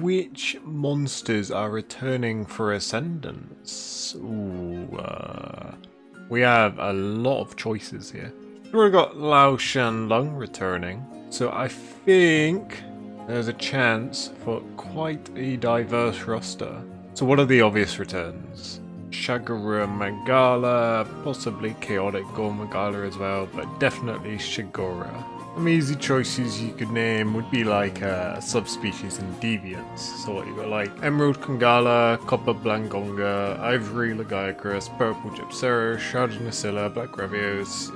Which monsters are returning for Ascendance? We have a lot of choices here. We've already got Lao Shan Lung returning, so I think there's a chance for quite a diverse roster. So what are the obvious returns? Shagura Magala, possibly Chaotic Gore Magala as well, but definitely Shigora. Some easy choices you could name would be like a subspecies in Deviants. So what you got, like Emerald Kangala, Copper Blangonga, Ivory Lagiacrus, Purple Gypsera, Shrouded Nacilla, Black Gravios,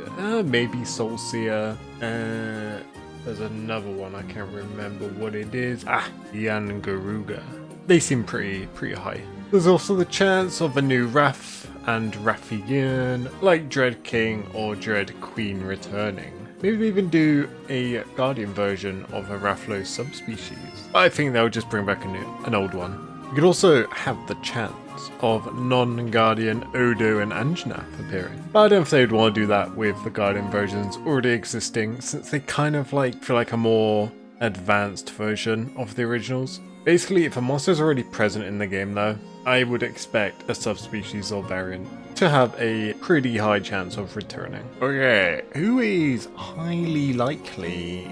maybe Soulseer. There's another one, I can't remember what it is. Yangaruga. They seem pretty high. There's also the chance of a new Wrath and Rathian, like Dread King or Dread Queen returning. Maybe even do a Guardian version of a Rathlo subspecies. But I think they'll just bring back an old one. You could also have the chance of non-Guardian Odo and Anjanath appearing. But I don't know if they'd want to do that with the Guardian versions already existing, since they kind of feel like a more advanced version of the originals. Basically, if a monster is already present in the game though, I would expect a subspecies or variant to have a pretty high chance of returning. Okay, who is highly likely?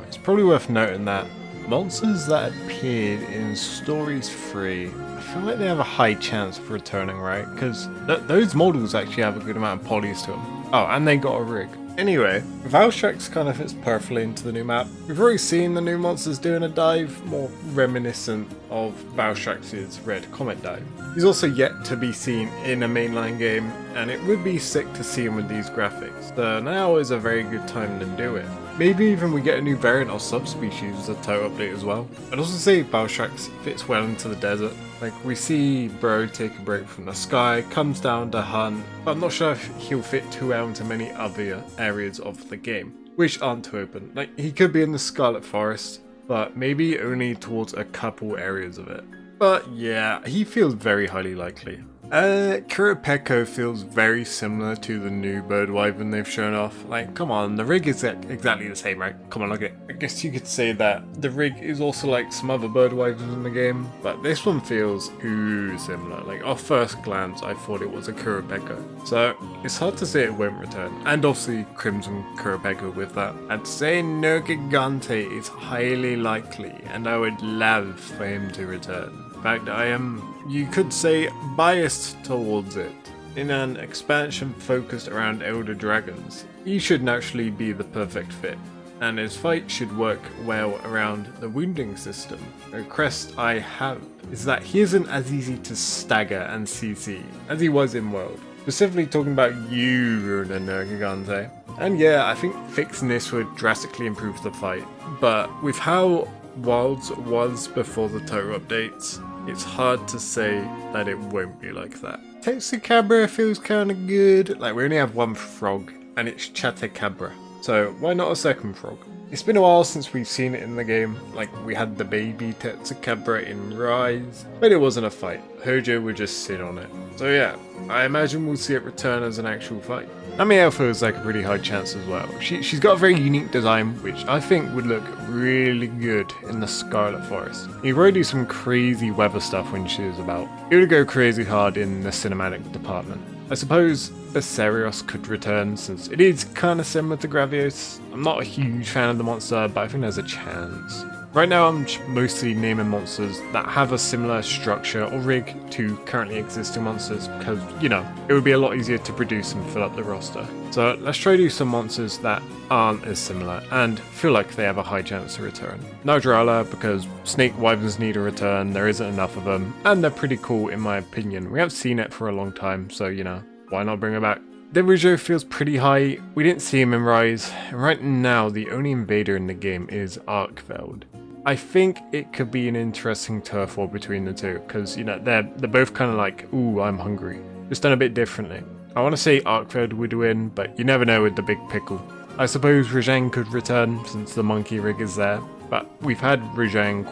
It's probably worth noting that monsters that appeared in Stories 3, I feel like they have a high chance of returning, right? Because those models actually have a good amount of polys to them. Oh, and they got a rig. Anyway, Valstrax kind of fits perfectly into the new map. We've already seen the new monsters doing a dive, more reminiscent of Valstrax's Red Comet dive. He's also yet to be seen in a mainline game, and it would be sick to see him with these graphics. So now is a very good time to do it. Maybe even we get a new variant or subspecies as a total update as well. I'd also say Valstrax fits well into the desert. Like, we see Bro take a break from the sky, comes down to hunt, but I'm not sure if he'll fit too well into many other areas of the game, which aren't too open. Like, he could be in the Scarlet Forest, but maybe only towards a couple areas of it. But yeah, he feels very highly likely. Kurapeko feels very similar to the new bird wyvern they've shown off. Like, come on, the rig is exactly the same, right? Come on, look at it. I guess you could say that the rig is also like some other bird wyverns in the game, but this one feels too similar. Like, off first glance, I thought it was a Kurapeko. So, it's hard to say it won't return. And obviously, Crimson Kurapeko with that. I'd say Nergigante is highly likely, and I would love for him to return. In fact, I am, you could say, biased towards it. In an expansion focused around Elder Dragons, he should naturally be the perfect fit, and his fight should work well around the wounding system. A crest I have is that he isn't as easy to stagger and CC as he was in World. Specifically talking about you, the Nergigante. And yeah, I think fixing this would drastically improve the fight, but with how Wilds was before the total updates, it's hard to say that it won't be like that. Texicabra feels kinda good. Like, we only have one frog, and it's Chatecabra. So why not a second frog? It's been a while since we've seen it in the game. Like, we had the baby Texicabra in Rise, but it wasn't a fight. Hojo would just sit on it. So yeah, I imagine we'll see it return as an actual fight. Amiel feels like a pretty high chance as well. She's got a very unique design, which I think would look really good in the Scarlet Forest. You probably do some crazy weather stuff when she is about. It would go crazy hard in the cinematic department. I suppose Becerrios could return, since it is kind of similar to Gravios. I'm not a huge fan of the monster, but I think there's a chance. Right now I'm mostly naming monsters that have a similar structure or rig to currently existing monsters, because, you know, it would be a lot easier to produce and fill up the roster. So let's try to do some monsters that aren't as similar and feel like they have a high chance to return. Nadrala, because snake wyverns need a return, there isn't enough of them, and they're pretty cool in my opinion. We haven't seen it for a long time, so you know, why not bring it back? Derujo feels pretty high. We didn't see him in Rise, and right now the only invader in the game is Arkveld. I think it could be an interesting turf war between the two, because, you know, they're both kind of like, ooh, I'm hungry. Just done a bit differently. I want to say Arkveld would win, but you never know with the big pickle. I suppose Rajang could return, since the monkey rig is there, but we've had Rajang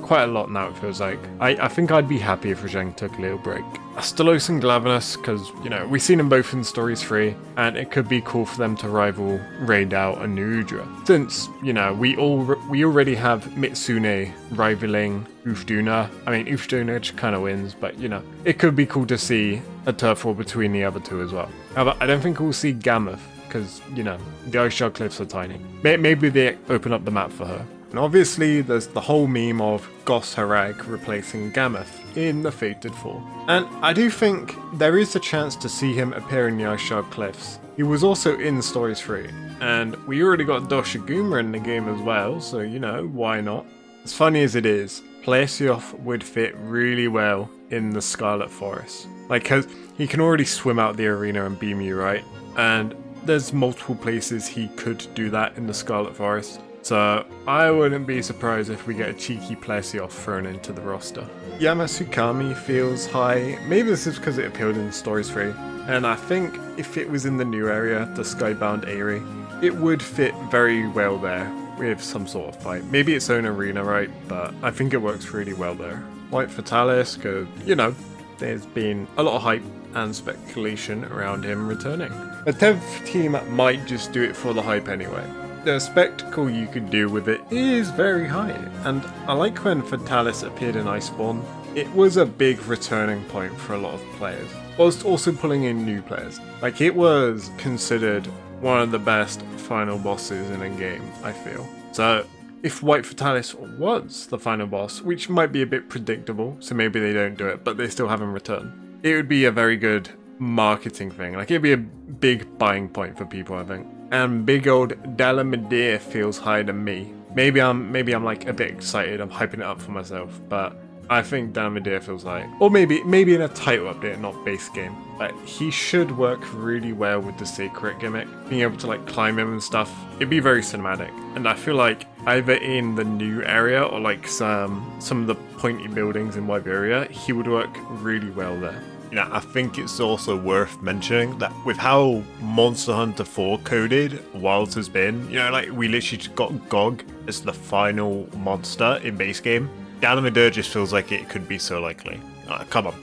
quite a lot now, it feels like. I think I'd be happy if Rajang took a little break. Astalos and Glavenus, because, you know, we've seen them both in Stories 3, and it could be cool for them to rival Raid Out and Nurudra. Since, you know, we already have Mitsune rivaling Ufduna. I mean, Ufduna just kind of wins, but, you know, it could be cool to see a turf war between the other two as well. However, I don't think we'll see Gammoth, because, you know, the Ice Shard Cliffs are tiny. Maybe they open up the map for her. And obviously, there's the whole meme of Gos Harag replacing Gammoth in the Fated form. And I do think there is a chance to see him appear in the Ice Shard Cliffs. He was also in Stories 3, and we already got Doshiguma in the game as well, so, you know, why not? As funny as it is, Plesioth would fit really well in the Scarlet Forest. Like, cause he can already swim out the arena and beam you, right? And there's multiple places he could do that in the Scarlet Forest. So I wouldn't be surprised if we get a cheeky Plesioth thrown into the roster. Yamasukami feels high. Maybe this is because it appeared in Stories 3. And I think if it was in the new area, the Skybound Eyrie, it would fit very well there with some sort of fight. Maybe its own arena, right? But I think it works really well there. White Fatalis, because, you know, there's been a lot of hype and speculation around him returning. The 10th team might just do it for the hype anyway. The spectacle you could do with it is very high, and I like when Fatalis appeared in Iceborne. It was a big returning point for a lot of players, whilst also pulling in new players. Like, it was considered one of the best final bosses in a game, I feel. So if White Fatalis was the final boss, which might be a bit predictable, so maybe they don't do it, but they still have him return, it would be a very good marketing thing. Like, it'd be a big buying point for people, I think. And big old Dalamadir feels high to me. Maybe I'm like a bit excited. I'm hyping it up for myself, but I think Dalamadir feels high. Or maybe in a title update, not base game. But he should work really well with the Sacred gimmick. Being able to like climb him and stuff. It'd be very cinematic. And I feel like either in the new area or like some of the pointy buildings in Wyveria, he would work really well there. You know, I think it's also worth mentioning that with how Monster Hunter 4 coded Wilds has been, you know, like we literally just got Gog as the final monster in base game. Dalamadur just feels like it could be so likely. Come on.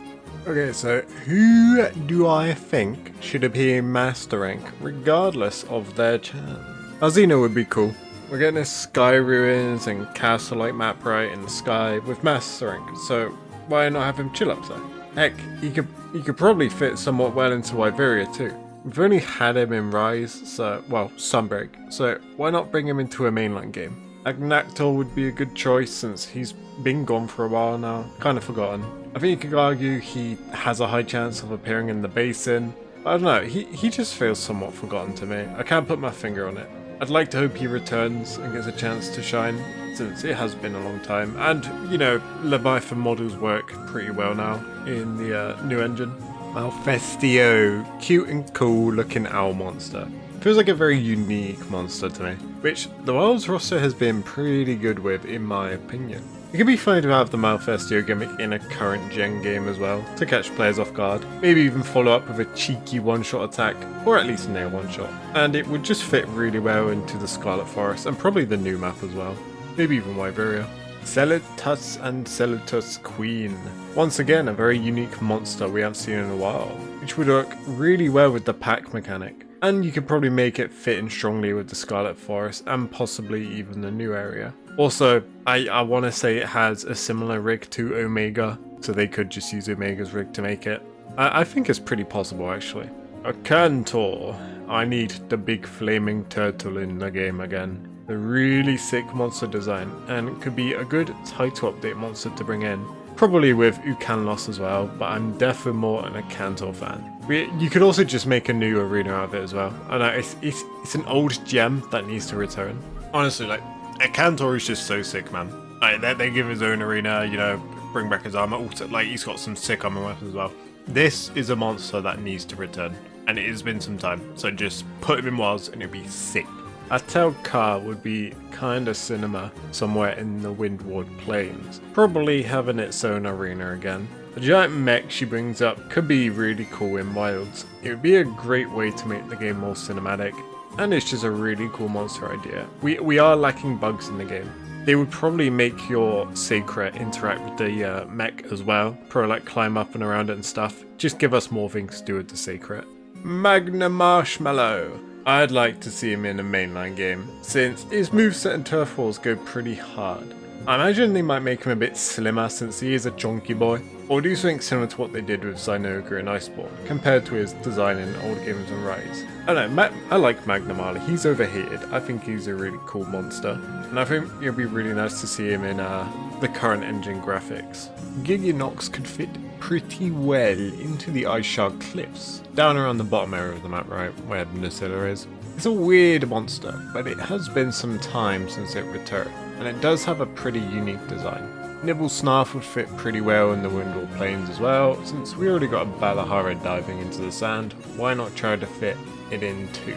Okay, so who do I think should appear in Master Rank, regardless of their chance? Azina would be cool. We're getting this Sky Ruins and Castle-like map right in the sky with Master Rank, so why not have him chill up there? Heck, he could probably fit somewhat well into Wyveria too. We've only had him in Rise, so, well, Sunbreak, so why not bring him into a mainline game? Agnactor would be a good choice since he's been gone for a while now, kind of forgotten. I think you could argue he has a high chance of appearing in the basin. I don't know, he just feels somewhat forgotten to me. I can't put my finger on it. I'd like to hope he returns and gets a chance to shine, since it has been a long time. And, you know, Leviathan models work pretty well now in the new engine. Malfestio, cute and cool looking owl monster. Feels like a very unique monster to me, which the Wilds roster has been pretty good with in my opinion. It could be fun to have the Malfestio gimmick in a current gen game as well, to catch players off guard. Maybe even follow up with a cheeky one-shot attack, or at least nail one-shot. And it would just fit really well into the Scarlet Forest, and probably the new map as well. Maybe even Wyveria. Celitus and Celitus Queen. Once again, a very unique monster we haven't seen in a while, which would work really well with the pack mechanic. And you could probably make it fit in strongly with the Scarlet Forest and possibly even the new area. Also, I want to say it has a similar rig to Omega, so they could just use Omega's rig to make it. I think it's pretty possible actually. A Cantor. I need the big flaming turtle in the game again. A really sick monster design, and it could be a good title update monster to bring in. Probably with Ukanlos as well, but I'm definitely more an Akantor fan. You could also just make a new arena out of it as well. I know, it's an old gem that needs to return. Honestly, like, Akantor is just so sick, man. Like, they give his own arena, you know, bring back his armor. Also, like, he's got some sick armor weapons as well. This is a monster that needs to return, and it has been some time. So just put him in Wilds and it'll be sick. Atelka would be kinda cinema somewhere in the Windward Plains, probably having its own arena again. The giant mech she brings up could be really cool in Wilds. It would be a great way to make the game more cinematic, and it's just a really cool monster idea. We are lacking bugs in the game. They would probably make your Sacred interact with the mech as well. Probably like climb up and around it and stuff. Just give us more things to do with the Sacred. Magna Marshmallow. I'd like to see him in a mainline game, since his moveset and turf wars go pretty hard. I imagine they might make him a bit slimmer since he is a chunky boy, or do something similar to what they did with Zynoga and Iceborne, compared to his design in old games and Rise. I don't know, I like Magna Marley, he's overhated, I think he's a really cool monster, and I think it'd be really nice to see him in the current engine graphics. Giginox could fit pretty well into the Ice Shard Cliffs, down around the bottom area of the map, right, where Nacilla is. It's a weird monster, but it has been some time since it returned, and it does have a pretty unique design. Nibblesnarf would fit pretty well in the Windwall Plains as well, since we already got a Balahara diving into the sand, why not try to fit it in too?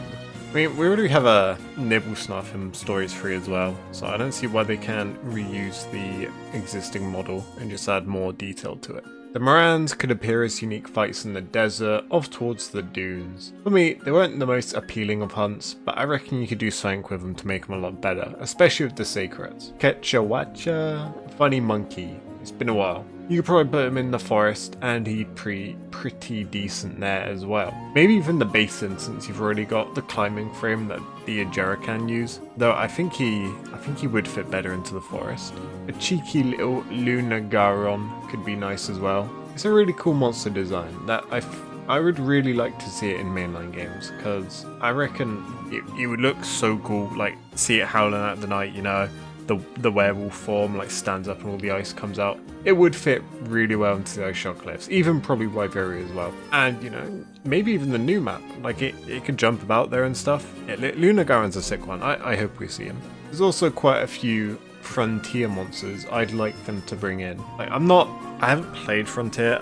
I mean, we already have a Nibblesnarf in Stories 3 as well, so I don't see why they can't reuse the existing model and just add more detail to it. The Morans could appear as unique fights in the desert, off towards the dunes. For me, they weren't the most appealing of hunts, but I reckon you could do something with them to make them a lot better, especially with the Sacreds. Ketchawacha, Funny Monkey, it's been a while. You could probably put him in the forest, and he'd pretty decent there as well. Maybe even the basin, since you've already got the climbing frame that the Ajara can use. Though I think he would fit better into the forest. A cheeky little Lunagaron could be nice as well. It's a really cool monster design that I would really like to see it in mainline games, because I reckon it would look so cool, like see it howling at the night, you know. The werewolf form like stands up and all the ice comes out. It would fit really well into the Ice Shard Cliffs, even probably Wyveria as well. And you know, maybe even the new map, like it could jump about there and stuff. Yeah, Lunagaron's a sick one, I hope we see him. There's also quite a few Frontier monsters I'd like them to bring in. Like I haven't played Frontier,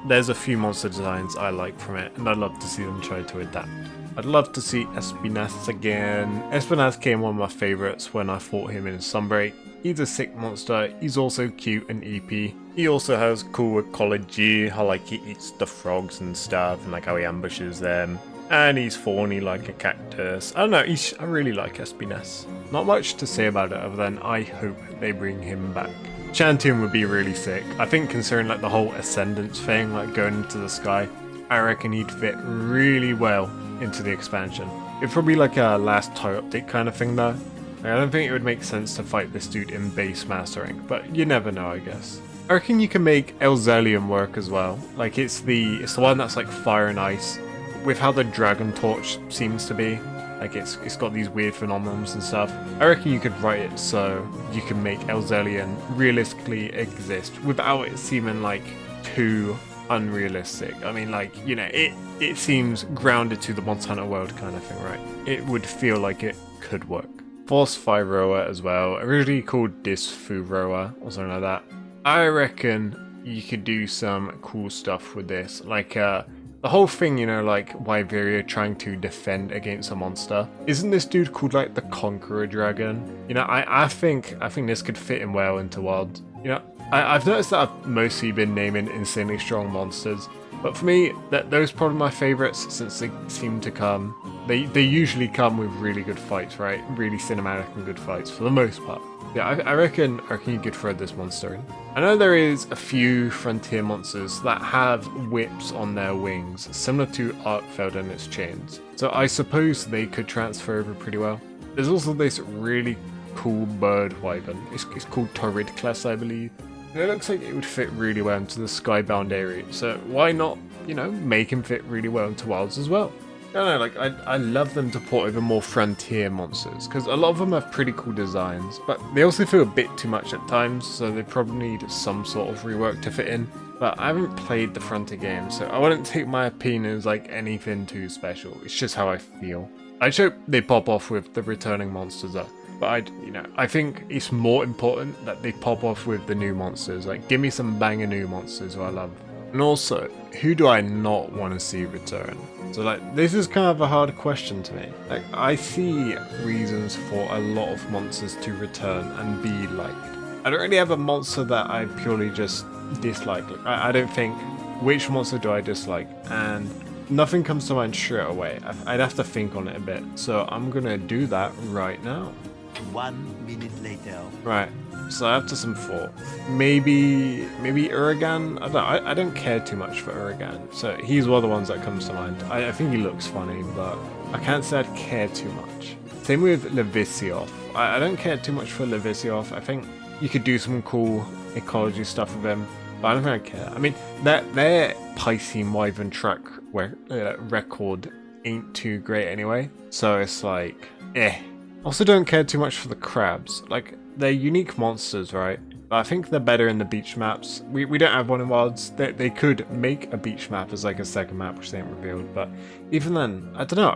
there's a few monster designs I like from it, and I'd love to see them try to adapt. I'd love to see Espinath again. Espinath came one of my favourites when I fought him in Sunbreak. He's a sick monster, he's also cute and EP. He also has cool ecology, how like he eats the frogs and stuff, and like how he ambushes them. And he's thorny like a cactus. I don't know, I really like Espinath. Not much to say about it other than I hope they bring him back. Chantium would be really sick. I think considering like the whole Ascendance thing, like going into the sky, I reckon he'd fit really well into the expansion. It'd probably be like a last toy update kind of thing though. Like, I don't think it would make sense to fight this dude in base mastering, but you never know I guess. I reckon you can make Elzelium work as well. Like it's the one that's like fire and ice, with how the Dragon Torch seems to be. Like it's got these weird phenomenons and stuff. I reckon you could write it so you can make Elzelium realistically exist without it seeming like too unrealistic. I mean, like, you know, it seems grounded to the Monster Hunter world kind of thing, right? It would feel like it could work. Force Roa as well, originally called Disfu Roa or something like that. I reckon you could do some cool stuff with this, like the whole thing, you know, like Wyveria trying to defend against a monster. Isn't this dude called like the Conqueror Dragon? You know, I think this could fit in well into Wild. You know, I've noticed that I've mostly been naming insanely strong monsters, but for me, those are probably my favourites since they seem to come. They usually come with really good fights, right? Really cinematic and good fights for the most part. Yeah, I reckon you could throw this monster in. I know there is a few Frontier monsters that have whips on their wings, similar to Arkfeld and its chains. So I suppose they could transfer over pretty well. There's also this really cool bird wyvern. It's called Torridclus, I believe. And it looks like it would fit really well into the Skybound area, so why not, you know, make him fit really well into Wilds as well? I don't know, like, I love them to port over more Frontier monsters, because a lot of them have pretty cool designs, but they also feel a bit too much at times, so they probably need some sort of rework to fit in. But I haven't played the Frontier games, so I wouldn't take my opinion as like anything too special, it's just how I feel. I just hope they pop off with the returning monsters though. But I think it's more important that they pop off with the new monsters. Like, give me some banger new monsters who I love. And also, who do I not want to see return? So like, this is kind of a hard question to me. Like, I see reasons for a lot of monsters to return and be liked. I don't really have a monster that I purely just dislike. Like, I don't think, which monster do I dislike? And nothing comes to mind straight away. I'd have to think on it a bit. So I'm gonna do that right now. 1 minute later. Right. So after some thought, maybe Uragan. I don't care too much for Uragan. So he's one of the ones that comes to mind. I think he looks funny, but I can't say I'd care too much. Same with Levisioth. I don't care too much for Levisioth. I think you could do some cool ecology stuff with him, but I don't think I care. I mean, their Piscean Wyvern track record ain't too great anyway, so it's like, eh. Also don't care too much for the crabs. Like, they're unique monsters, right? But I think they're better in the beach maps. We don't have one in Wilds. They could make a beach map as like a second map, which they haven't revealed, but even then, I don't know,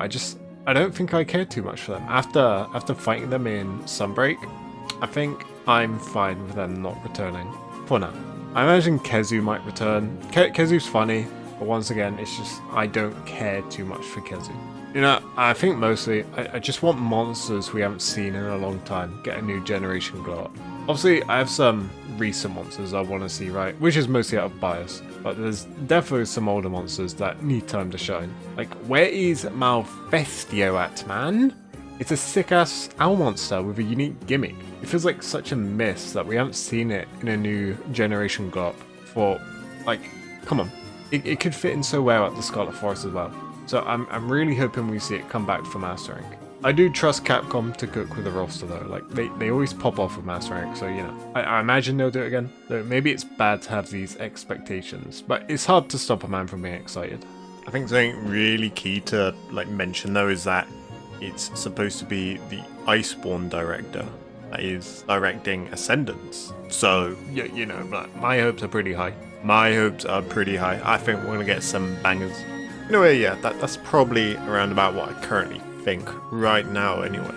I don't think I care too much for them. After fighting them in Sunbreak, I think I'm fine with them not returning for now. I imagine Kezu might return. Kezu's funny, but once again, it's just I don't care too much for Kezu. You know, I think mostly I just want monsters we haven't seen in a long time get a new generation glow up. Obviously, I have some recent monsters I want to see, right? Which is mostly out of bias. But there's definitely some older monsters that need time to shine. Like, where is Malfestio at, man? It's a sick-ass owl monster with a unique gimmick. It feels like such a miss that we haven't seen it in a new generation glow up for, like, come on. It could fit in so well at the Scarlet Forest as well. So I'm really hoping we see it come back for Mastering. I do trust Capcom to cook with the roster though, like they always pop off with Master Rank, so you know, I imagine they'll do it again, though maybe it's bad to have these expectations, but it's hard to stop a man from being excited. I think something really key to like mention though is that it's supposed to be the Iceborne director that is directing Ascendance. So, yeah, you know, my hopes are pretty high. My hopes are pretty high. I think we're gonna get some bangers. Anyway, yeah, that's probably around about what I currently think right now anyway.